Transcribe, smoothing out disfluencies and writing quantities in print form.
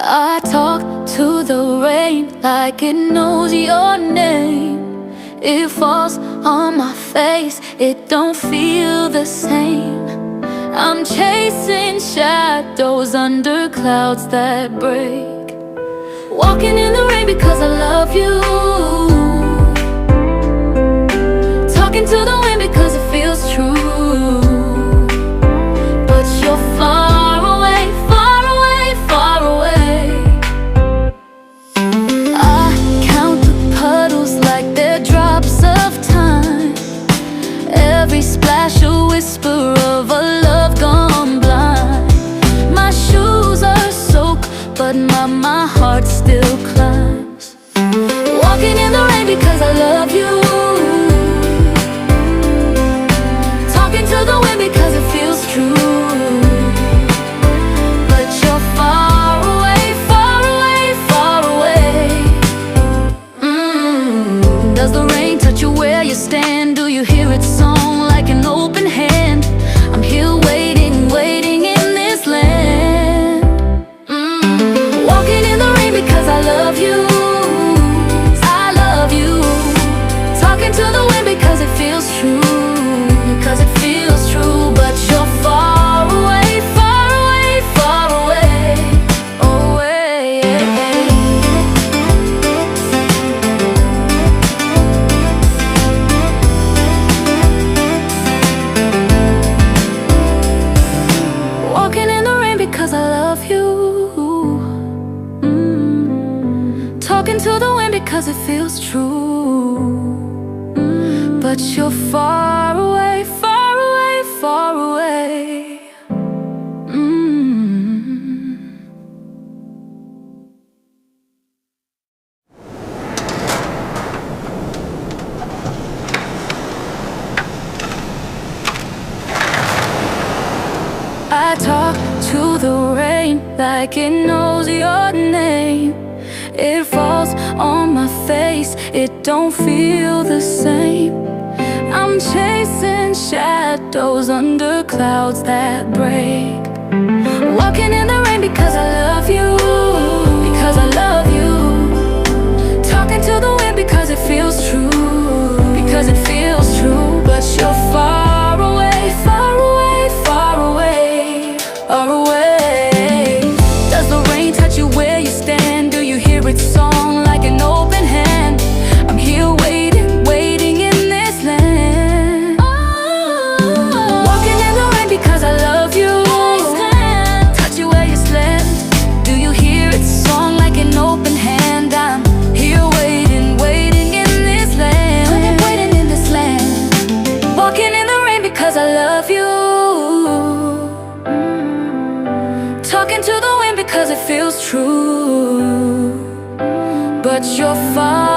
I talk to the rain like it knows your name. It falls on my face, it don't feel the same. I'm chasing shadows under clouds that break. Walking in the rain because I love you. Talking to the wind because it feels true. But you're far away, far away, far away. I count the puddles like they're drops of time. Every splash a whisper of a love gone blind. My shoes are soaked, but my heart still climbs. Walking in the rain because I love you. Talking to the wind because it feels true. But you're far away, far away, far away. Does the rain touch you where you stand? Do you hear its song like an open hand? I'm here waiting, waiting in this land. Walking in the rain because I love you. I love you. Talking to the wind because it feels true. Because it feels true. But you're far away, far away, far away, away. Walking in the rain because I love you. Talking to the wind because it feels true. But you're far away, far away, far away. I talk to the rain like it knows your name. It falls on my face, it don't feel the same. I'm chasing shadows under clouds that break. Walking in the rain because I love you. Because I love you. Talking to the wind because it feels true. Because it feels true. But you're far away, far away, far away, far away. Does the rain touch you where you stand? Do you hear its song like an open hand? I'm here waiting, waiting in this land. Walking in the rain because I love you. Touch you where you slept. Do you hear its song like an open hand? I'm here waiting, waiting in this land. Waiting in this land. Walking in the rain because I love you. Talking to the wind because it feels true. But you're far